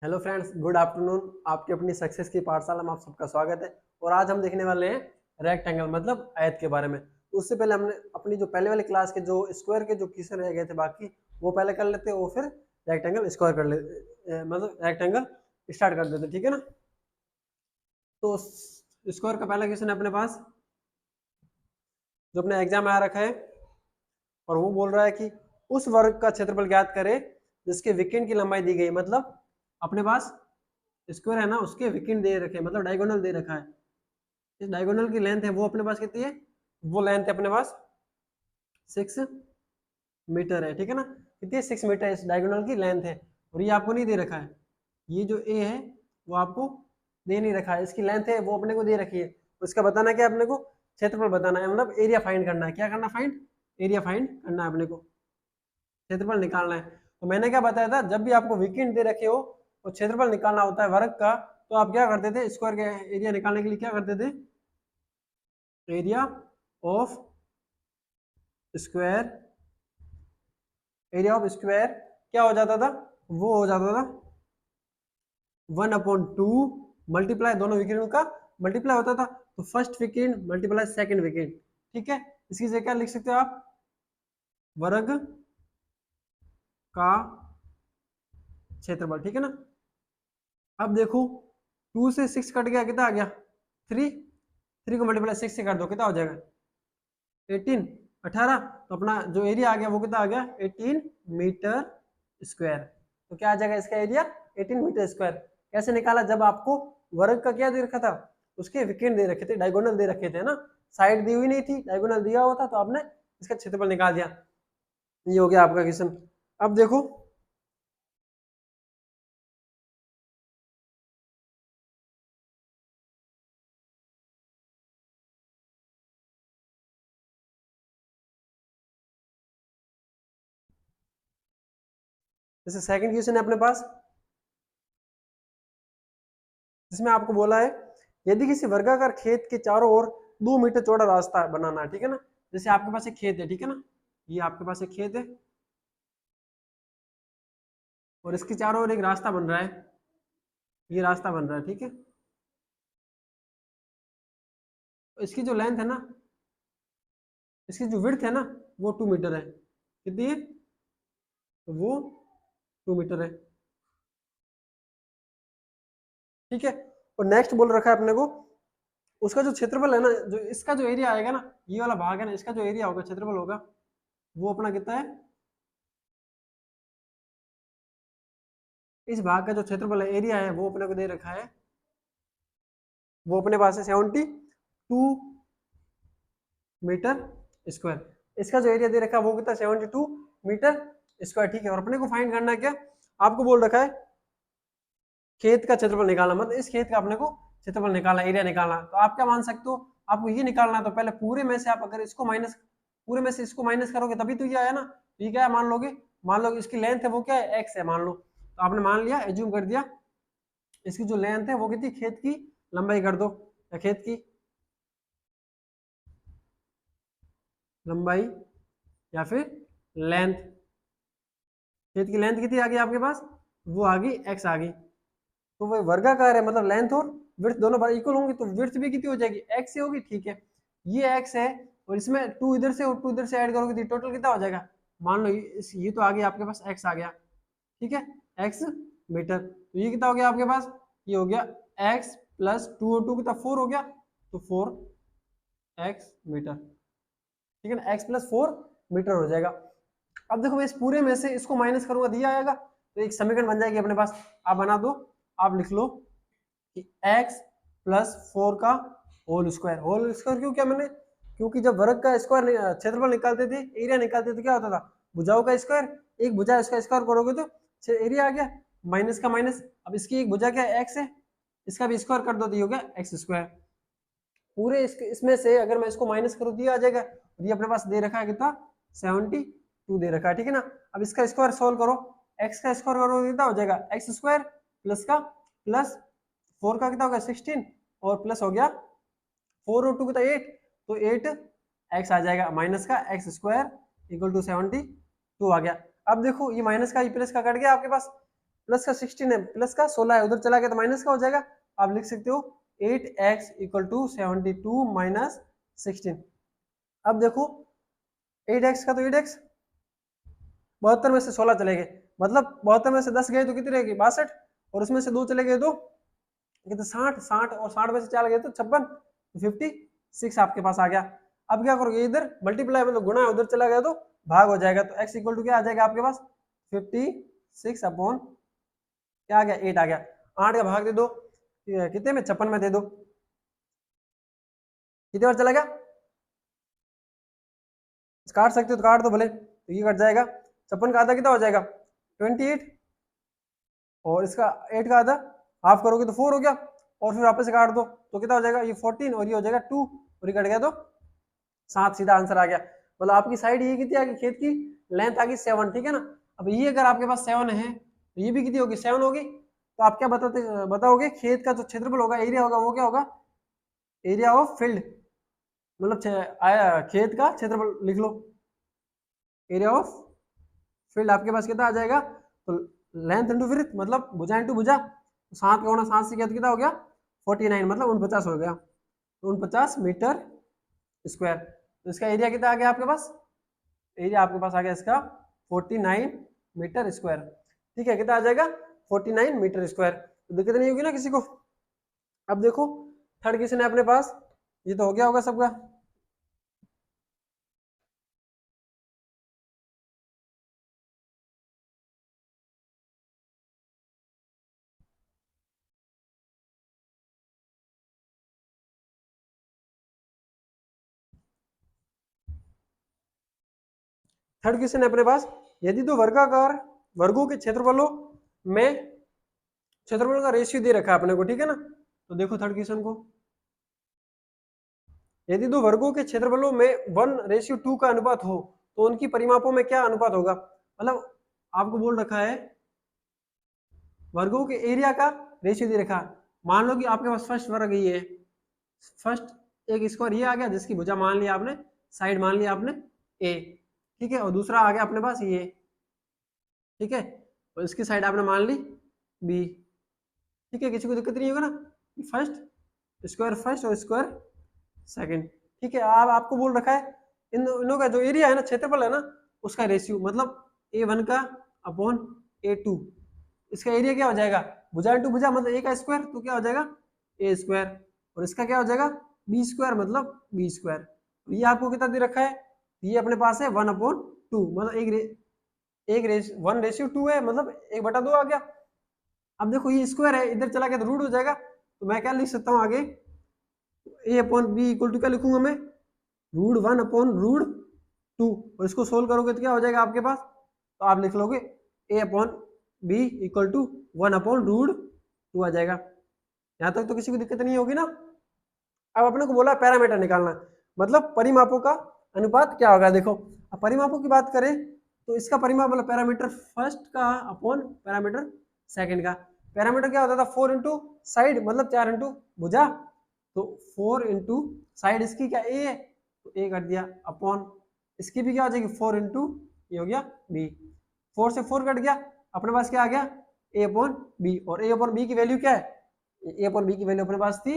Hello friends, good afternoon. आपकी अपनी success की पाठशाला में आप सबका स्वागत है। और आज हम देखने वाले हैं रेक्टेंगल मतलब आयत के बारे में। तो उससे पहले हमने अपनी जो पहले वाली क्लास के जो स्क्वायर के जो क्वेश्चन रह गए थे बाकी वो पहले कर लेते हैं और फिर रेक्टेंगल स्क्वायर कर लेते मतलब रेक्टेंगल स्टार्ट कर देते, ठीक है ना। तो स्क्वायर का पहला क्वेश्चन है अपने पास जो अपने एग्जाम में आ रखा है और वो बोल रहा है कि उस वर्ग का क्षेत्रफल ज्ञात करें जिसके विकेंड की लंबाई दी गई। मतलब अपने पास स्क्वायर है ना, उसके विकेंड दे रखे मतलब डायगोनल दे रखा है। इस डायगोनल की लेंथ है वो अपने पास कितनी है, वो लेंथ है अपने पास 6 मीटर है, ठीक है ना। कितनी है, 6 मीटर इस डायगोनल की लेंथ है। और ये आपको नहीं दे रखा है, ये जो ए है वो आपको दे नहीं रखा है, इसकी लेंथ है वो अपने को दे रखी है। उसका बताना क्या अपने को, क्षेत्रफल बताना है, मतलब एरिया फाइंड करना है। क्या करना, फाइंड एरिया फाइंड करना है अपने को, क्षेत्रफल निकालना है। तो मैंने क्या बताया था, जब भी आपको विकेंड दे रखे हो और क्षेत्रफल निकालना होता है वर्ग का, तो आप क्या करते थे, स्क्वायर के एरिया निकालने के लिए क्या करते थे, area of square, area of square क्या हो जाता था, वो हो जाता था 1/2 मल्टीप्लाई, दोनों विकेंड का मल्टीप्लाई होता था। तो first weekend multiply second weekend, ठीक है। इसकी जगह क्या लिख सकते हो आप, वर्ग का क्षेत्रफल, ठीक है ना। अब देखो 2 से 6 कट गया, कितना आ गया 3, 3 को मल्टीप्लाई 6 से कर दो, कितना हो जाएगा 18, 18। तो अपना जो एरिया आ गया वो कितना आ गया 18 मीटर स्क्वायर। तो क्या आ जाएगा इसका एरिया 18 मीटर स्क्वायर। कैसे निकाला, जब आपको वर्ग का क्या दे रखा था, उसके विकेंड दे रखे थे, डायगोनल दे रखे थे ना, साइड दी हुई नहीं थी, डायगोनल दिया हुआ था, तो आपने इसका क्षेत्रफल निकाल दिया। ये हो गया आपका क्वेश्चन। अब देखो जैसे सेकंड क्वेश्चन है अपने पास, जिसमें आपको बोला है यदि किसी वर्गाकार खेत के चारों ओर 2 मीटर चौड़ा रास्ता बनाना है, ठीक है ना। जैसे आपके पास एक खेत है, ठीक है ना, ये आपके पास एक खेत है और इसके चारों ओर एक रास्ता बन रहा है, ये रास्ता बन रहा है, ठीक है। तो इसकी जो लेंथ है ना, इसकी जो विड्थ है ना, वो 2 मीटर है। कितनी है, तो वो 2 मीटर है, ठीक है। और नेक्स्ट बोल रखा है अपने को उसका जो क्षेत्रफल है ना, जो इसका जो एरिया आएगा ना, ये वाला भाग है ना, इसका जो एरिया होगा, क्षेत्रफल होगा, वो अपना कितना है, इस भाग का जो क्षेत्रफल है, एरिया है, वो अपने को दे रखा है, वो अपने पास है 72 मीटर स्क्वायर। इसका जो एरिया दे रखा है वो कितना 72 मीटर स्क्वायर, ठीक है। और अपने को फाइंड करना है क्या, आपको बोल रखा है खेत का क्षेत्रफल निकालना, मतलब इस खेत का अपने को क्षेत्रफल निकालना, एरिया निकालना। तो आप क्या मान सकते हो, आपको ये निकालना है तो पहले पूरे में से आप अगर इसको माइनस, पूरे में से इसको माइनस करोगे तभी तो ये आया ना। तो ये क्या है, मान लोगे, मान लो इसकी लेंथ है वो क्या है, एक्स है मान लो। तो आपने मान लिया, एज्यूम कर दिया, इसकी जो लेंथ है वो कितनी, खेत की लंबाई कर दो, या खेत की लंबाई या फिर लेंथ, खेत की लेंथ कितनी आ गई आपके पास, वो आ गई एक्स आ गई। तो वो वर्गाकार है, मतलब लेंथ और विड्थ दोनों बार इक्वल होंगी, तो विड्थ भी कितनी हो जाएगी, एक्स से होगी, ठीक है। ये एक्स है और इसमें 2 इधर से और 2 इधर से ऐड करोगे तो टोटल कितना हो जाएगा, मान लो ये तो आ गया आपके पास, एक्स आ गया, ठीक है, एक्स मीटर। तो ये कितना हो गया आपके पास, ये हो गया एक्स प्लस 2 और 2 कितना 4 हो गया, तो 4 एक्स मीटर, ठीक है ना, एक्स प्लस 4 मीटर हो जाएगा। अब देखो मैं इस पूरे में से इसको माइनस करूंगा, दिया आएगा, तो एक समीकरण बन जाएगी अपने पास। आप बना दो, आप लिख लो कि x प्लस 4 का होल स्क्वायर। होल स्क्वायर क्यों किया मैंने, क्योंकि जब वर्ग का स्क्वायर क्षेत्रफल निकालते थे, एरिया निकालते थे, क्या होता था, भुजाओं का स्क्वायर, एक भुजा इसका स्क्वायर करोगे तो एरिया आ गया, माइनस का माइनस। अब इसकी एक भुजा क्या है, x है, इसका भी स्क्वायर कर दो तो ये हो गया एक्स स्क्वायर। पूरे इसमें से अगर मैं इसको माइनस करूँ तो ये आ जाएगा, ये अपने पास दे रखा है कितना 72 दे रखा है, ठीक है ना। अब इसका स्क्वायर सोल्व करो, एक्स का स्क्वायर करो कितना हो जाएगा, एक्स स्क्वायर प्लस का प्लस 4 का कितना होगा 16 और प्लस हो गया 4 और 2 कितना 8, तो 8 एक्स आ जाएगा, माइनस का एक्स स्क्वायर इक्वल टू 72 आ गया। अब देखो ये माइनस का प्लस का कट गया आपके पास, प्लस का 16 है, प्लस का 16 है, उधर चला गया तो माइनस का हो जाएगा। आप लिख सकते हो 8x इक्वल टू 72 माइनस 16। अब देखो 8x का तो 8x, 72 में से 16 चले गए, मतलब 72 में से 10 गए तो कितनी रहेगी 62, और उसमें से 2 चले गए तो कितने 60, 60 और 60 में से 4 गए तो 56, 56 आपके पास आ गया। अब क्या करोगे, इधर मल्टीप्लाई मतलब गुणा है, उधर चला गया तो भाग हो जाएगा, तो x इक्वल टू क्या आ जाएगा आपके पास 56 अपॉन क्या आ गया 8 आ गया। 8 का भाग दे दो कितने में 56 में दे दो, कितने बार चला गया, काट सकते हो तो काट दो भले, तो ये कट जाएगा। 56 का आधा कितना हो जाएगा 28, और इसका 8 का आधा हाफ करोगे तो 4 हो गया, और फिर वापस से काट दो तो कितना हो जाएगा ये 14, और ये हो जाएगा 2, और ये कट गया तो 7, सीधा आंसर आ गया। मतलब आपकी साइड ये कितनी आ गई, खेत की लेंथ आ गई 7, ठीक है ना। अब ये अगर आपके पास 7 है तो ये भी कितनी होगी 7 होगी, तो आप क्या बताओगे खेत का जो क्षेत्रफल होगा, एरिया होगा, वो क्या होगा, एरिया ऑफ फील्ड, मतलब खेत का क्षेत्रफल लिख लो, एरिया ऑफ फील्ड आपके पास कितना आ जाएगा, तो लेंथ इंटू विड्थ मतलब भुजा इंटू भुजा, तो 7 का होना 7 से कितना हो गया 49, मतलब 49 हो गया, 49 मीटर स्क्वायर। तो इसका एरिया कितना आ गया आपके पास, एरिया आपके पास आ गया इसका 49 मीटर स्क्वायर, ठीक है, कितना आ जाएगा 49 मीटर स्क्वायर। तो दिक्कत नहीं होगी ना किसी को। अब देखो थर्ड क्वेश्चन है अपने पास, ये तो हो गया होगा सबका। थर्ड क्वेश्चन है अपने पास, यदि दो वर्गाकार वर्गों के क्षेत्रफलों में क्षेत्रफल का रेशियो दे रखा है अपने को, ठीक है ना। तो देखो थर्ड क्वेश्चन को, यदि दो वर्गों के क्षेत्रफलों में 1:2 का अनुपात हो तो उनकी परिमापों में क्या अनुपात होगा। मतलब आपको बोल रखा है वर्गों के एरिया का रेशियो दे रखा है। मान लो कि आपके पास फर्स्ट वर्ग ये है, फर्स्ट एक स्क्वायर ये आ गया जिसकी भुजा मान लिया आपने, साइड मान लिया आपने ए, ठीक है, और दूसरा आ गया अपने पास ये, ठीक है, और इसकी साइड आपने मान ली बी, ठीक है, किसी को दिक्कत नहीं होगा ना। फर्स्ट स्क्वायर फर्स्ट और स्क्वायर सेकंड, ठीक है। अब आपको बोल रखा है इनों का जो एरिया है ना, क्षेत्रफल है ना, उसका रेशियो, मतलब A1 का अपॉन A2, इसका एरिया क्या हो जाएगा भुजा इंटू भुजा, मतलब ए का स्क्वायर तो क्या हो जाएगा ए स्क्वायर, और इसका क्या हो जाएगा बी स्क्वायर मतलब बी स्क्वायर। ये आपको कितना दे रखा है, ये अपने पास है 1/2, मतलब एक 1:2 है, मतलब 1/2 आ गया। अब देखो ये स्क्वायर है, इधर चला गया तो रूट हो जाएगा, तो मैं क्या लिख सकता हूँ आगे, ए अपॉन बी इक्वल टू क्या लिखूंगा मैं, √1/√2, और इसको सोल्व करोगे तो क्या हो जाएगा आपके पास, तो आप लिख लोगे ए अपॉन बी इक्वल टू 1/√2 आ जाएगा। यहाँ तक तो किसी को दिक्कत नहीं होगी ना। अब अपने को बोला पैरामीटर निकालना, मतलब परिमापों का अनुपात क्या होगा। देखो अब परिमापों की बात करें तो इसका परिमाप मतलब पैरामीटर फर्स्ट का अपॉन पैरामीटर सेकंड का। पैरामीटर क्या होता था 4 इंटू साइड मतलब 4 इंटू भुजा, तो 4 इंटू साइड इसकी क्या ए है तो ए कर दिया, अपॉन इसकी भी क्या हो जाएगी 4 इंटू ये हो गया बी, 4 से 4 कट गया, अपने पास क्या आ गया ए अपॉन बी, और ए अपॉन बी की वैल्यू क्या है, ए अपॉन बी की वैल्यू अपने पास थी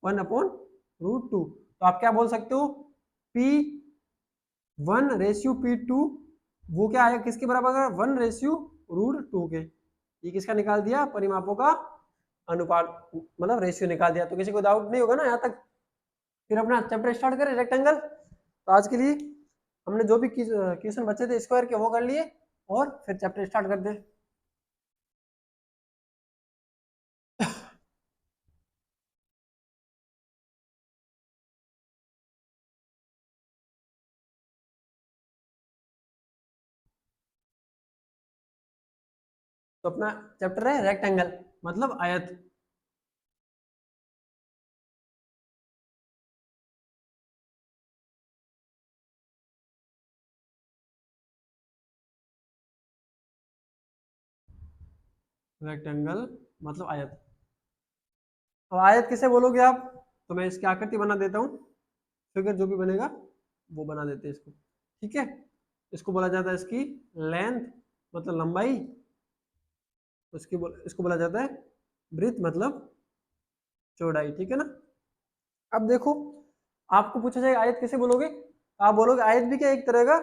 1/√2। तो आप क्या बोल सकते हो P1:P2 वो क्या आया किसके बराबर, 1:√2 के। ये किसका निकाल दिया परिमापों का अनुपात, मतलब रेशियो निकाल दिया। तो किसी को डाउट नहीं होगा ना यहाँ तक। फिर अपना चैप्टर स्टार्ट करें रेक्टेंगल। तो आज के लिए हमने जो भी क्वेश्चन बचे थे स्क्वायर के वो कर लिए, और फिर चैप्टर स्टार्ट कर दे। तो अपना चैप्टर है रेक्टेंगल मतलब आयत। रेक्टेंगल मतलब आयत। अब आयत किसे बोलोगे आप, तो मैं इसकी आकृति बना देता हूँ, फिगर जो भी बनेगा वो बना देते हैं इसको, ठीक है। इसको बोला जाता है इसकी लेंथ मतलब लंबाई, इसको बोला जाता है ब्रीथ मतलब चौड़ाई, ठीक है ना। अब देखो आपको पूछा जाएगा आयत कैसे बोलोगे, आप बोलोगे आयत भी क्या एक तरह का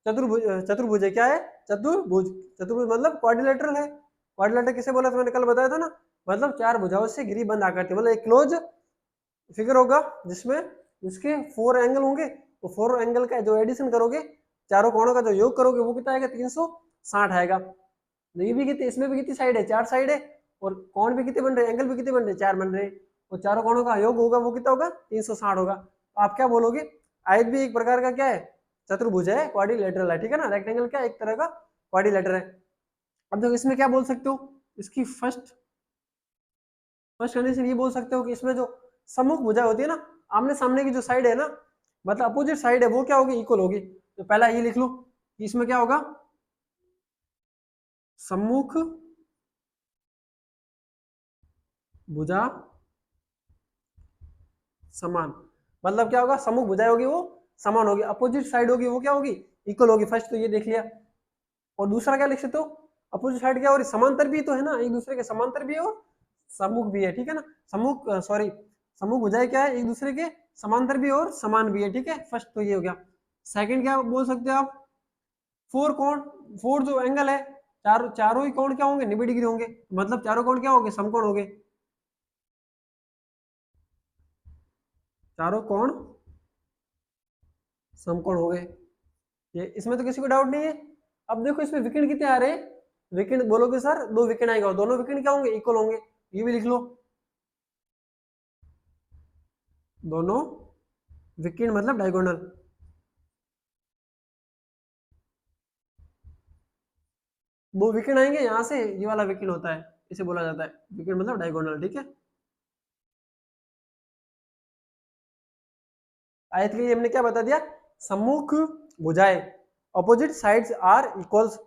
चतुर्भुज, चतुर्भुज है। क्या है? चतुर्भुज। चतुर्भुज मतलब क्वाड्रिलेटरल है। क्वाड्रिलेटरल किसे बोला था, मैंने कल बताया था ना, मतलब चार भुजाओं से घिरी बंद आकृति, मतलब एक क्लोज फिगर होगा जिसमें जिसके 4 एंगल होंगे, तो 4 एंगल का जो एडिशन करोगे, चारों कोणों का जो योग करोगे वो कितना आएगा, 360 आएगा। तो ये भी कितने, इसमें भी कितनी साइड है, 4 साइड है, और कोण भी कितने बन रहे हैं, एंगल भी कितने बन रहे हैं, 4 बन रहे हैं, और चारों कोणों का योग होगा वो कितना होगा, 360 होगा। तो आप क्या बोलोगे, आयत भी एक प्रकार का क्या है, चतुर्भुज है, क्वाड्रिलेटरल है, ठीक है ना। रेक्टेंगल क्या एक तरह का क्वाड्रिलेटरल है। अब देखो इसमें क्या बोल सकते हो, इसकी फर्स्ट कंडीशन ये बोल सकते हो कि इसमें जो सम्मुख भुजा होती है ना, आमने सामने की जो साइड है ना, मतलब अपोजिट साइड है, वो क्या होगी, इक्वल होगी। तो पहला ये लिख लो कि इसमें क्या होगा, सम्मुख भुजा समान, मतलब क्या होगा, सम्मुख भुजाएं होगी वो समान होगी, अपोजिट साइड होगी वो क्या होगी, इक्वल होगी। फर्स्ट तो ये देख लिया। और दूसरा क्या लिख सकते हो, अपोजिट साइड क्या हो रही, समांतर भी तो है ना, एक दूसरे के समांतर भी है और सम्मुख भी है, ठीक है ना। सम्मुख सॉरी सम्मुख भुजाएं क्या है, एक दूसरे के समांतर भी और समान भी है, ठीक है। फर्स्ट तो ये हो गया। सेकंड क्या बोल सकते हो आप, फोर कोण, फोर जो एंगल है, चारों ही कोण क्या होंगे, 90 डिग्री होंगे, मतलब चारों कोण क्या होंगे, समकोण होंगे, चारों कोण समकोण हो गए। ये इसमें तो किसी को डाउट नहीं है। अब देखो इसमें विकिरण कितने आ रहे हैं, विकिरण बोलोगे सर 2 विकिरण आएगा, दोनों विकिरण क्या होंगे, इक्वल होंगे, ये भी लिख लो, दोनों विकिरण मतलब डायगोनल। दो विकिरण आएंगे यहाँ से, ये वाला विकिरण होता है, इसे बोला जाता है विकिरण मतलब डायगोनल, ठीक है। आयत के लिए हमने क्या बता दिया, सम्मुख भुजाएं अपोजिट साइड्स आर इक्वल्स,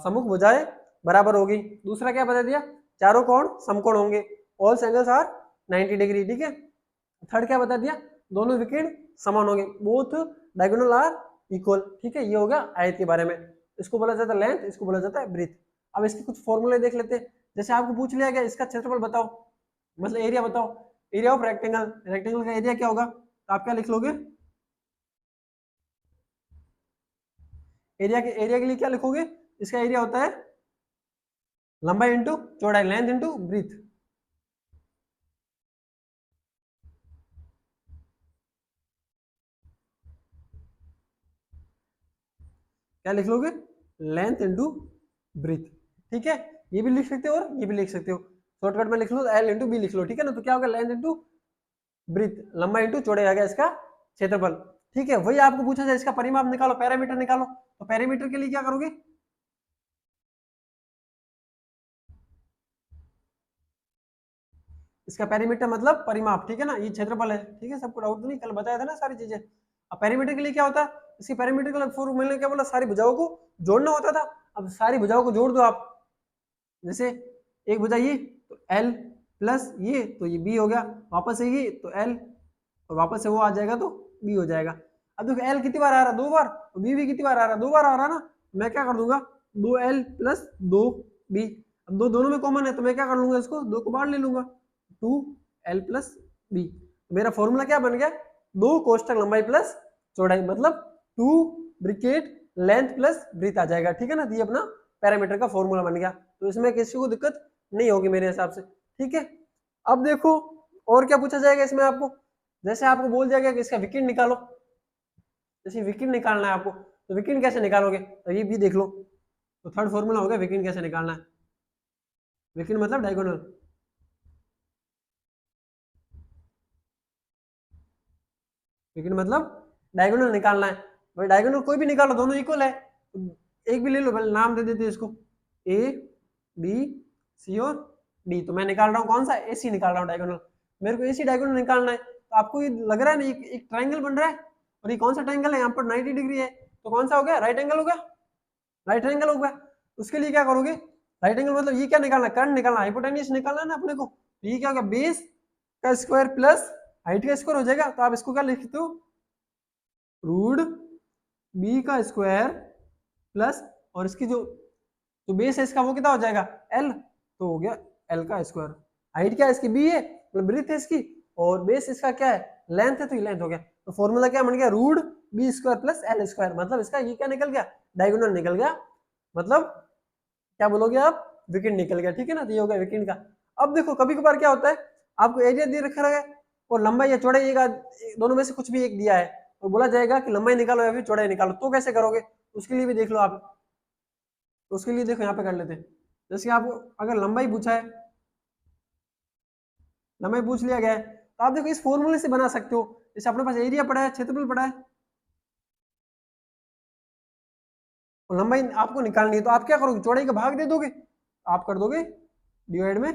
सम्मुख भुजाएं बराबर होगी। दूसरा क्या बता दिया, चारों कोण समकोण होंगे, ऑल एंगल्स आर 90 डिग्री, ठीक है। थर्ड क्या बता दिया, दोनों विकिरण समान होंगे, बोथ डायगोनल आर इक्वल, ठीक है। ये हो गया आयत के बारे में। इसको बोला जाता है लेंथ, इसको बोला जाता है ब्रीथ। अब इसके कुछ फॉर्मूले देख लेते हैं। जैसे आपको पूछ लिया गया इसका क्षेत्रफल बताओ, मतलब एरिया बताओ, एरिया ऑफ रेक्टेंगल, रेक्टेंगल का एरिया क्या होगा, तो आप क्या लिख लोगे, एरिया के लिए क्या लिखोगे, इसका एरिया होता है लंबाई इंटू चौड़ाई, लेंथ इंटू ब्रीथ। क्या लिख लोगे, लेंथ इंटू ब्रीथ, ठीक है। ये भी लिख सकते हो और ये भी लिख सकते हो, शॉर्टकट में लिख लो एल इंटू बी लिख लो, ठीक है ना। तो क्या होगा, लेंथ इंटू ब्रीथ, लंबाई इंटू चौड़ाई आ गया इसका क्षेत्रफल, ठीक है। वही आपको पूछा जाए इसका परिमाप निकालो, पैरामीटर निकालो, तो पैरामीटर के लिए क्या करोगे, इसका पैरामीटर मतलब परिमाप, ठीक है ना, ये क्षेत्रफल है, ठीक है। सबको डाउट तो नहीं, कल बताया था ना सारी चीजें। अब पैरामीटर के लिए क्या होता है, इसकी पैरामीटर का फॉर्मूला मैंने क्या बोला, सारी भुजाओं को जोड़ना होता था। अब सारी भुजाओं को जोड़ दो आप, जैसे एक भुजा ये तो एल प्लस ये तो ये बी हो गया, वापस से ये तो एल और वापस से वो आ जाएगा तो बी हो जाएगा। अब देखो एल कितनी बार आ रहा है, 2 बार, तो बी भी कितनी बार आ रहा है, 2 बार आ रहा है ना। मैं क्या कर दूंगा, 2l प्लस 2b, अब दो दोनों में कॉमन है तो मैं क्या कर लूंगा, इसको 2 को बाहर ले लूंगा, 2l प्लस बी। मेरा फॉर्मूला क्या बन गया, 2 कोष्टक लंबाई प्लस चौड़ाई, मतलब 2 ब्रिकेट लेंथ प्लस ब्रीथ आ जाएगा, ठीक है ना। तो ये अपना पैरामीटर का फॉर्मूला बन गया, तो इसमें किसी को दिक्कत नहीं होगी मेरे हिसाब से, ठीक है। अब देखो और क्या पूछा जाएगा इसमें आपको, जैसे आपको बोल दिया गया कि इसका विकिरण निकालो, जैसे विकिरण निकालना है आपको, तो विकिरण कैसे निकालोगे, तो ये भी देख लो। तो थर्ड फॉर्मूला हो गया विकिरण कैसे निकालना है, विकिरण मतलब डायगोनल, विकिरण मतलब डायगोनल निकालना है। भाई डायगोनल कोई भी निकालो, दोनों इक्वल है, तो एक भी ले लो, पहले नाम दे देते इसको, ए बी सी और डी। तो मैं निकाल रहा हूँ कौन सा, ए सी निकाल रहा हूँ डायगोनल, मेरे को ए सी डायगोनल निकालना है। तो आपको ये लग रहा है ना, एक ट्राइंगल बन रहा है, और ये कौन सा ट्राइंगल है, यहाँ पर 90 डिग्री है, तो कौन सा हो गया, राइट एंगल हो गया, राइट एंगल हो गया। उसके लिए क्या करोगे, राइट एंगल मतलब ये क्या निकालना, कर्ण निकालना, हाइपोटेन्यूज निकालना है ना अपने को। तो ये क्या होगा, बेस का स्क्वायर प्लस हाइट का स्क्वायर हो जाएगा। तो आप इसको क्या लिखते हो, रूट बी का स्क्वायर प्लस, और इसकी जो तो बेस है इसका वो कितना हो जाएगा एल, तो हो गया एल का स्क्वायर। हाइट क्या है इसकी बी है, मतलब ब्रीथ है इसकी, और बेस इसका क्या है लेंथ है, तो ये लेंथ हो गया। तो फॉर्मूला क्या बन गया root B square plus L square, मतलब इसका ये क्या निकल गया डायगोनल निकल गया, मतलब क्या बोलोगे आप विकेट निकल गया, ठीक है ना। तो ये हो गया विकेट का। अब देखो कभी कभार क्या होता है आपको एरिया दे रखा है और लंबाई या चौड़ाई एक दोनों में से कुछ भी एक दिया है, तो बोला जाएगा कि लंबाई निकालो या फिर चौड़ाई निकालो, तो कैसे करोगे उसके लिए भी देख लो आप। तो उसके लिए देखो यहाँ पे कर लेते हैं, जैसे आपको अगर लंबाई पूछा है, लंबाई पूछ लिया गया है, तो आप देखो इस फॉर्मूले से बना सकते हो। जैसे अपने पास एरिया पड़ा है, क्षेत्रफल पड़ा है, और लंबाई आपको निकालनी है, तो आप क्या करोगे चौड़ाई का भाग दे दोगे, आप कर दोगे डिवाइड में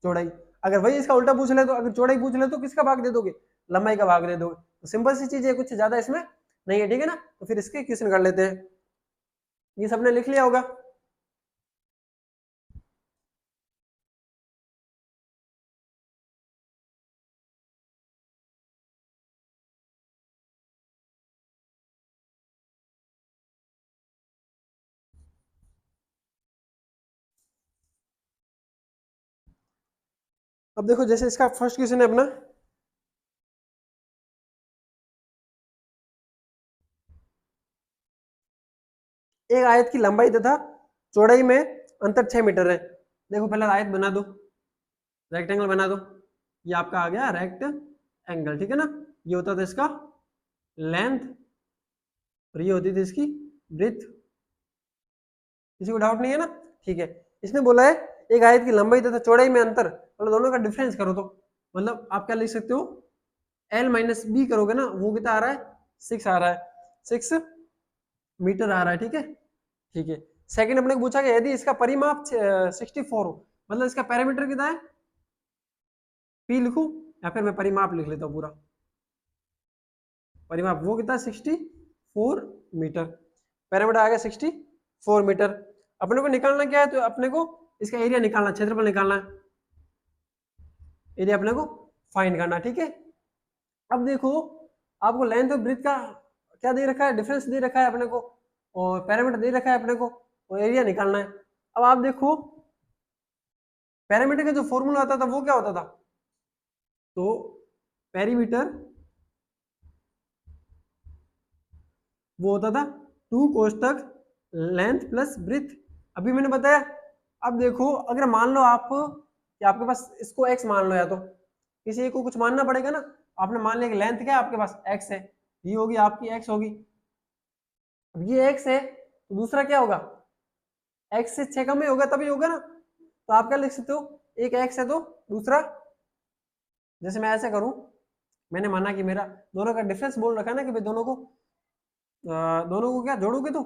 चौड़ाई। अगर वही इसका उल्टा पूछ ले तो, अगर चौड़ाई पूछ ले तो किसका भाग दे दोगे लंबाई का भाग दे दोगे। तो सिंपल सी चीज है, कुछ ज्यादा इसमें नहीं है, ठीक है ना। तो फिर इसके क्वेश्चन कर लेते हैं, ये सबने लिख लिया होगा। अब देखो जैसे इसका फर्स्ट क्वेश्चन है अपना, एक आयत की लंबाई तथा चौड़ाई में अंतर 6 मीटर है। देखो पहले आयत बना दो, रेक्टेंगल बना दो, ये आपका आ गया रेक्ट एंगल, ठीक है ना। ये होता था इसका लेंथ और ये होती थी इसकी ब्रेथ। किसी को डाउट नहीं है ना, ठीक है। इसने बोला है एक आयत की लंबाई तथा चौड़ाई में अंतर, मतलब दोनों का डिफरेंस करो, तो मतलब आप क्या लिख सकते हो एल माइनस बी करोगे ना, वो कितना आ रहा है 6 आ रहा है, 6 मीटर आ रहा है, ठीक है। ठीक है, सेकंड अपने को पूछा कि यदि इसका परिमाप 64 हो, मतलब इसका पैरामीटर कितना है, पी लिखूं या फिर मैं परिमाप लिख लेता हूँ पूरा, परिमाप वो कितना 64 मीटर, पैरामीटर आ गया 64 मीटर। अपने को निकालना क्या है, तो अपने को इसका एरिया निकालना, क्षेत्रफल निकालना है, एरिया अपने को फाइंड करना, ठीक है। अब देखो आपको लेंथ और ब्रीथ का क्या दे रखा है, डिफरेंस दे रखा है अपने को, और पैरामीटर दे रखा है अपने को, और एरिया निकालना है। अब आप देखो पैरामीटर का जो फॉर्मूला आता था वो क्या होता था, तो पेरीमीटर वो होता था 2 कोष्टक लेंथ प्लस ब्रीथ, अभी मैंने बताया। अब देखो अगर मान लो आप कि आपके पास इसको x मान लो, या तो किसी एक को कुछ मानना पड़ेगा ना। आपने मान लिया कि लेंथ क्या है आपके पास x है, ये होगी आपकी x होगी। अब ये x है तो दूसरा क्या होगा, x से 6 कम ही होगा तभी होगा ना। तो आप क्या लिख सकते हो, एक x है तो दूसरा, जैसे मैं ऐसे करूं, मैंने माना कि मेरा दोनों का डिफरेंस बोल रखा है ना कि भाई दोनों को क्या जोड़ोगे, तो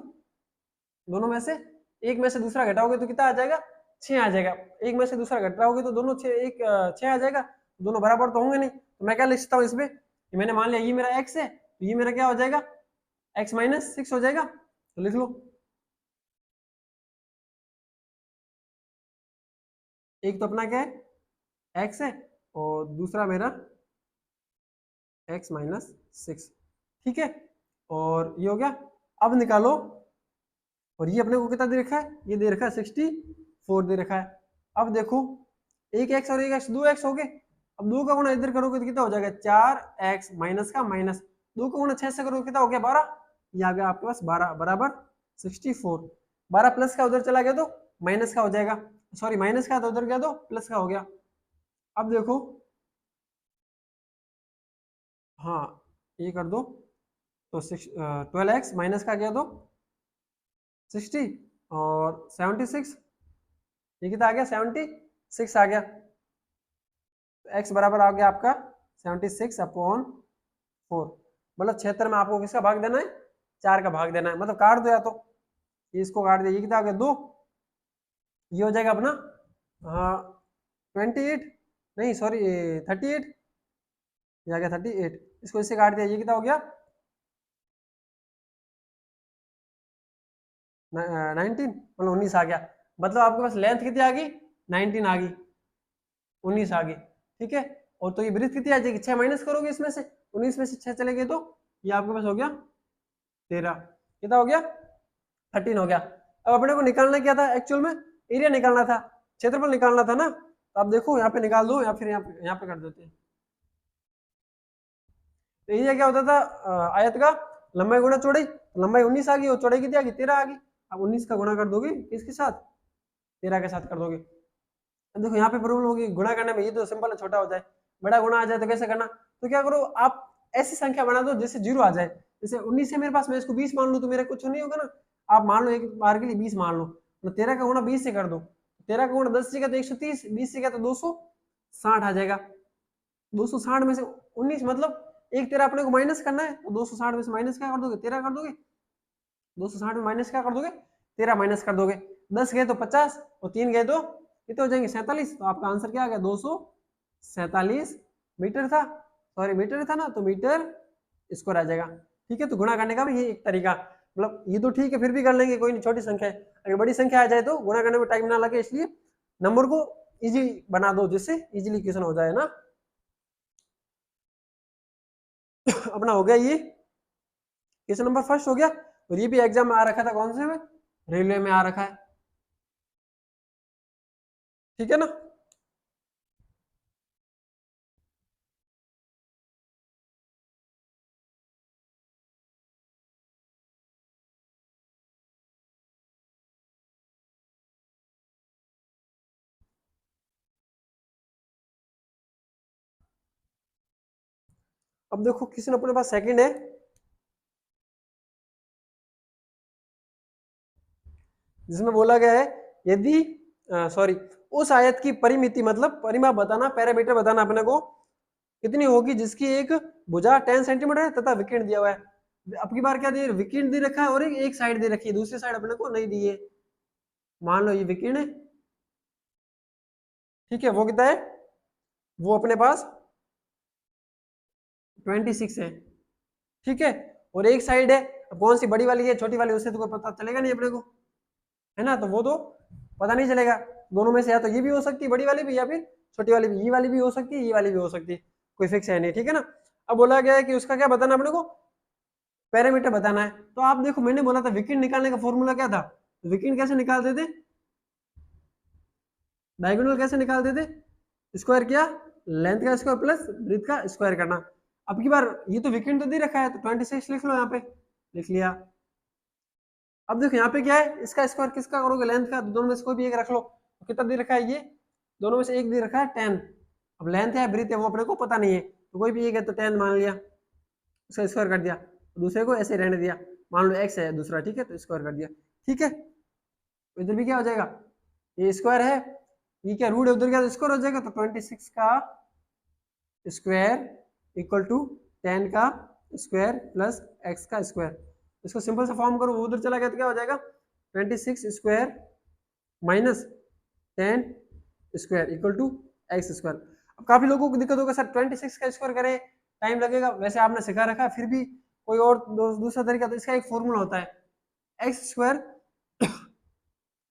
दोनों में से एक में से दूसरा घटाओगे तो कितना आ जाएगा 6 आ जाएगा, एक में से दूसरा घटाओगे तो दोनों 6 6 आ जाएगा, दोनों बराबर तो होंगे नहीं। तो मैं क्या लिख सकता हूँ इसमें, मैंने मान लिया ये मेरा x है, तो ये मेरा क्या हो जाएगा x माइनस 6 हो जाएगा, तो लिख लो। एक तो अपना क्या है x है, और दूसरा मेरा x माइनस 6, ठीक है। और ये हो गया, अब निकालो, और ये अपने को कितना दे रखा है, ये दे रखा है 64 दे रखा है। अब देखो एक x और एक x, 2x हो गए। अब 2 का गुणा इधर करोगे तो कितना हो जाएगा 4x माइनस का माइनस 2 का गुणा 6 से करोगे कितना हो गया 12, ये आ गया आपके पास 12 बराबर 64। 12 प्लस का उधर चला गया तो माइनस का हो जाएगा, सॉरी माइनस का तो उधर गया तो प्लस का हो गया। अब देखो हाँ ये कर दो, तो 12x माइनस का गया तो 60 और 76, ये कितना आ गया 76 आ गया, तो x बराबर आ गया आपका 76 अपॉन 4, मतलब 76 में आपको किसका भाग देना है 4 का भाग देना है, मतलब काट दो, या तो इसको काट दिया, ये कितना आ गया 2, ये हो जाएगा अपना 28, नहीं सॉरी 38, ये आ गया 38, इसको इससे काट दिया, ये कितना हो गया 19, मतलब 19 आ गया। मतलब आपके पास लेंथ कितनी आ गई 19 आ गई, 19 आ गई, ठीक है। और तो ये ब्रीथ कितनी आ जाएगी 6 माइनस करोगे इसमें से, 19 में से 6 चले गए तो ये आपके पास हो गया 13, कितना हो गया 13 हो गया। अब अपने को निकालना क्या था एक्चुअल में, एरिया निकालना था, क्षेत्रफल निकालना था ना। तो आप देखो यहाँ पे निकाल दो या फिर यहाँ पे कर देते हैं। तो एरिया क्या होता था आयत का, लंबाई गुणा चौड़ाई, लंबाई 19 आ गई और चौड़ाई कितनी आ गई 13 आ गई। अब 19 का गुणा कर दोगे किसके साथ, 13 के साथ कर दोगे। अब देखो यहाँ पे प्रॉब्लम होगी गुणा करने में, ये तो सिंपल है छोटा हो जाए, बड़ा गुणा आ जाए तो कैसे करना, तो क्या करो आप ऐसी संख्या बना दो जिससे जीरो आ जाए। जैसे 19 है मेरे पास, मैं इसको 20 मान लूं तो मेरा कुछ नहीं होगा ना, आप मान लो एक बार के लिए 20 मान लो, तो 13 का गुणा 20 से कर दो, 13 का गुणा 10 से किया तो 130, 20 से किया तो 260 आ जाएगा। 260 में से 19 मतलब एक 13 अपने को माइनस करना है, तो 260 में से माइनस क्या कर दोगे 13 कर दोगे, 260 में माइनस क्या कर दोगे 13 माइनस कर दोगे, 10 गए तो 50 और 3 गए तो कितने हो जाएंगे 47। तो आपका आंसर क्या आ गया 247 मीटर था, सॉरी मीटर था ना, तो मीटर स्क्वायर आ जाएगा। ठीक है, तो गुणा करने का भी ये एक तरीका, मतलब ये तो ठीक है फिर भी कर लेंगे, कोई नहीं, छोटी संख्या है, अगर बड़ी संख्या आ जाए तो गुणा करने में टाइम ना लगे, इसलिए नंबर को इजी बना दो जिससे इजीली क्वेश्चन हो जाए ना। अपना हो गया ये क्वेश्चन नंबर फर्स्ट हो गया, और ये भी एग्जाम में आ रखा था, कौन से में, रेलवे में आ रखा है। ठीक है ना। अब देखो क्वेश्चन अपने पास सेकंड है, जिसमें बोला गया है यदि सॉरी उस आयत की परिमिति मतलब परिमाप बताना, पैरामीटर बताना अपने को कितनी होगी जिसकी एक भुजा 10 सेंटीमीटर है तथा विकिरण दिया हुआ है। अब की बार क्या दे, विकिरण दे रखा है और एक साइड दे रखी है, दूसरी साइड अपने को नहीं दी है। मान लो ये विकिरण है, ठीक है, वो कितना है, वो अपने पास 26 है। ठीक है, और एक साइड है, अब कौन सी बड़ी वाली है छोटी वाली, उससे तो कोई पता चलेगा नहीं अपने को, है ना, तो वो तो पता नहीं चलेगा। दोनों में से या तो ये भी हो सकती है बड़ी वाली भी, या फिर छोटी वाली भी, ये वाली भी हो सकती है, ये वाली भी हो सकती है, कोई फिक्स है नहीं। ठीक है ना। अब बोला गया है कि उसका क्या बताना अपने को, पैरामीटर बताना है। तो आप देखो मैंने बोला था विकिरण निकालने का फॉर्मूला क्या था, विकिरण कैसे निकालते थे, डायगोनल कैसे निकालते थे, स्क्वायर किया, लेंथ का स्क्वायर प्लस ब्रेथ का स्क्वायर करना। अब की बार ये तो विकिरण तो दे रखा है, तो 26 लिख लो, यहाँ पे लिख लिया। अब देखो यहाँ पे क्या है, इसका स्क्वायर किसका करोगे, लेंथ का, तो दोनों में से कोई भी एक रख लो। तो कितना दे रखा है ये, दोनों में से एक दे रखा है 10। अब लेंथ है ब्रीथ है वो अपने को पता नहीं है, तो कोई भी एक है तो 10 मान लिया, उसका स्क्वायर कर दिया, दूसरे को ऐसे रहने दिया, मान लो x है दूसरा, ठीक है, तो स्क्वायर कर दिया। ठीक है, इधर भी क्या हो जाएगा, ये स्क्वायर है, ये क्या रूट है, उधर क्या स्क्वायर हो जाएगा, तो 26 का स्क्वायर इक्वल टू 10 का स्क्वायर प्लस x का स्क्वायर। इसको सिंपल सा फॉर्म करो, वो उधर चला गया तो क्या हो जाएगा 26 square minus 10 square equal to X square. अब काफी लोगों को दिक्कत होगा सर 26 का स्क्वायर करें टाइम लगेगा, वैसे आपने सिखा रखा है, फिर भी कोई और दूसरा तरीका, तो इसका एक फॉर्मूला होता है X square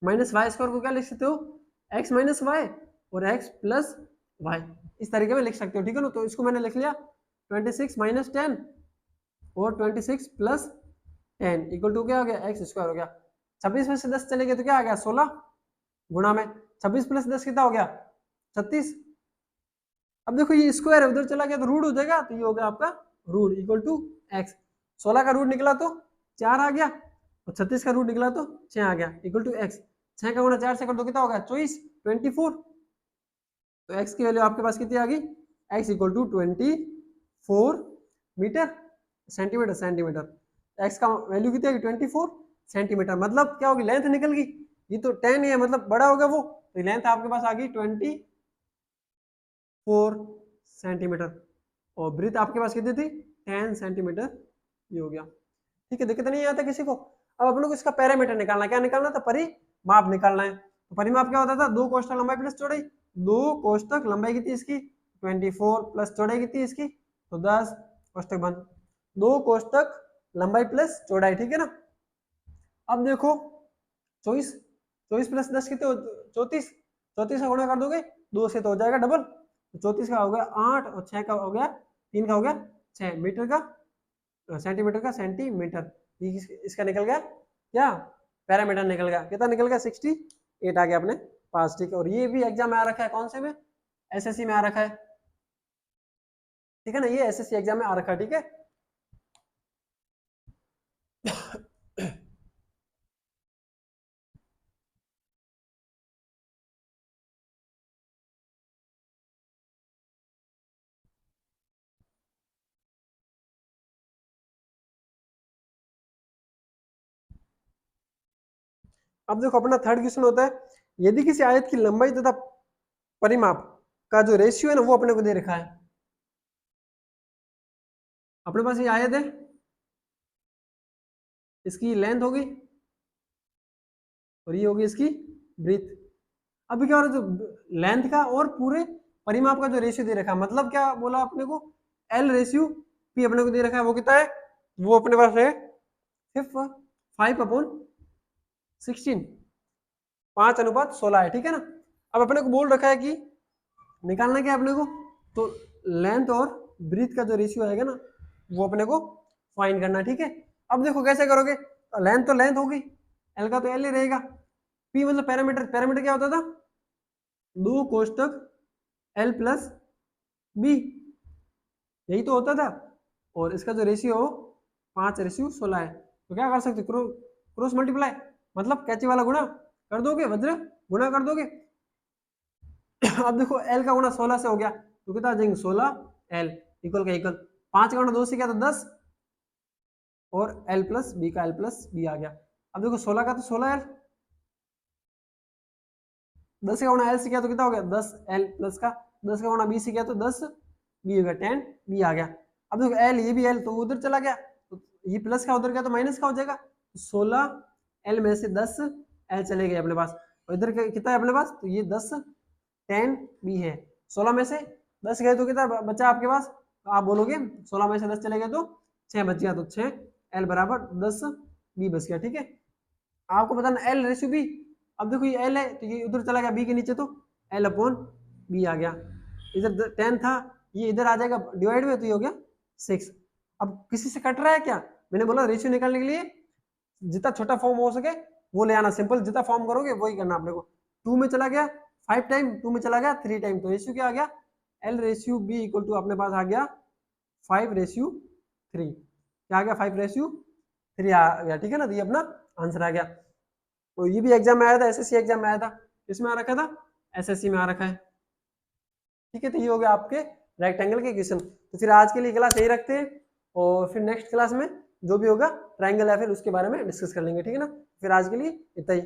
minus Y square को क्या लिख सकते हो, एक्स माइनस वाई और एक्स प्लस वाई, इस तरीके में लिख सकते हो। ठीक है ना, तो इसको मैंने लिख लिया 26 माइनस 10 और 26 प्लस 10 इक्वल टू क्या हो गया एक्स स्क्वायर हो गया। 26 में से 10 चले गए तो क्या आ गया 16 गुणा में 26 प्लस 10 कितना हो गया 36। अब देखो ये स्क्वायर है उधर चला गया तो रूट हो जाएगा, तो ये हो गया आपका रूट इक्वल टू एक्स। 16 का रूट निकला तो 4 आ गया और 36 का रूट निकला तो 6 आ गया इक्वल टू एक्स। 6 का गुणा 4 से कर दो कितना होगा 24 तो एक्स की वैल्यू आपके पास कितनी आ गई, X equal to 24 metre centimetre centimetre. X का वैल्यू कितनी आ गई 24 सेंटीमीटर, मतलब क्या होगी लेंथ निकल गई, ये तो 10 है मतलब बड़ा होगा वो, तो लेंथ आपके पास आ गई 24 सेंटीमीटर और ब्रीथ आपके पास कितनी थी 10 सेंटीमीटर, ये हो गया। ठीक है, दिक्कत नहीं आता किसी को। अब अपन लोग को इसका पैरामीटर निकालना, क्या निकालना था, परिमाप निकालना है। तो परिमाप क्या होता था, दो कोष्ठक लंबाई प्लस चौड़ाई, दो कोष्ठक लंबाई कितनी इसकी 24 प्लस चौड़ाई कितनी इसकी तो 10 कोष्ठक बंद, दो कोष्ठक लंबाई प्लस चौड़ाई। ठीक है ना। अब देखो 24 प्लस 10 कितने 34, 34 का गुणा कर दोगे 2 से तो हो जाएगा डबल, 34 का हो गया 8 और 6 का हो गया 3 का हो गया 6 मीटर का सेंटीमीटर का सेंटीमीटर, इसका निकल गया क्या पैरामीटर निकल गया, कितना निकल गया 68 आ गया अपने पास, ठीक है। और ये भी एग्जाम में आ रखा है, कौन से में, एसएससी में आ रखा है, ठीक है ना, ये एसएससी एग्जाम में आ रखा है, ठीक है। अब देखो अपना थर्ड क्वेश्चन होता है, यदि किसी आयत की लंबाई तथा परिमाप का जो रेशियो है ना वो अपने को दे रखा है। अपने पास ये आयत है, इसकी लेंथ होगी और ये होगी इसकी ब्रीथ। अभी क्या हो रहा है, जो लेंथ का और पूरे परिमाप का जो रेशियो दे रखा है, मतलब क्या बोला अपने को, एल रेशियो पी अपने को दे रखा है, वो कितना है, वो अपने पास है 5/16, 5:16 है, ठीक है ना। अब अपने को बोल रखा है कि निकालना क्या अपने को, तो लेंथ और ब्रीथ का जो रेशियो आएगा ना वो अपने को फाइंड करना, ठीक है। अब देखो कैसे करोगे, लेंथ तो लेंथ होगी, एल का तो एल ही रहेगा, पी मतलब पैरामीटर, पैरामीटर क्या होता था, 2 कोष्टक एल प्लस बी, यही तो होता था। और इसका जो रेशियो 5:16 है, तो क्या कर सकते, क्रॉस मल्टीप्लाई, मतलब कैची वाला गुणा कर दोगे, वज्र गुणा कर दोगे। अब देखो एल का गुणा 16 से हो गया, तो कितना आ जाएंगे 16 एल इक्वल का इक्वल, 5 का गुणा 2 से क्या, तो 10, और एल प्लस बी का एल प्लस बी आ गया। अब देखो 16 का तो 16 एल, 10 का गुणा एल से क्या, तो कितना हो गया 10 एल प्लस का, 10 का गुणा बी से क्या, तो 10 बी हो गया, 10 बी आ गया। अब देखो एल, ये भी एल तो उधर चला गया, तो ये प्लस का उधर गया तो माइनस का हो जाएगा, 16 एल में से 10 एल चले गए अपने पास, और इधर कितना है अपने पास, तो ये 10 10 बी है, 16 में से 10 गए तो कितना बचा आपके पास, तो आप बोलोगे 16 में से 10 चले गए तो 6 बच गया, तो 6 एल बराबर 10 बी बच गया, ठीक है। आपको बताना एल रेशियो बी, अब देखो ये एल है तो ये उधर चला गया बी के नीचे, तो एल अपॉन बी आ गया, इधर 10 था, ये इधर आ जाएगा डिवाइड में, तो ये हो गया 6। अब किसी से कट रहा है क्या, मैंने बोला रेशियो निकालने के लिए जितना छोटा फॉर्म हो सके वो ले आना, सिंपल जितना फॉर्म करोगे वही करना अपने को। 2 में चला गया 5 टाइम, 2 में चला गया 3 टाइम, तो रेशियो क्या आ गया, L ratio B equal to अपने पास आ गया 5:3, क्या आ गया 5:3 आ गया, ठीक है ना, तो ये अपना आंसर आ गया। तो ये भी एग्जाम में आया था, एसएससी एग्जाम में आया था, इसमें आ रखा था, एसएससी में आ रखा है, ठीक है। तो ये हो गया आपके रेक्टेंगल के क्वेश्चन। तो फिर आज के लिए क्लास यही रखते हैं, और फिर नेक्स्ट क्लास में जो भी होगा ट्रायंगल या फिर उसके बारे में डिस्कस कर लेंगे, ठीक है ना। फिर आज के लिए इतना ही।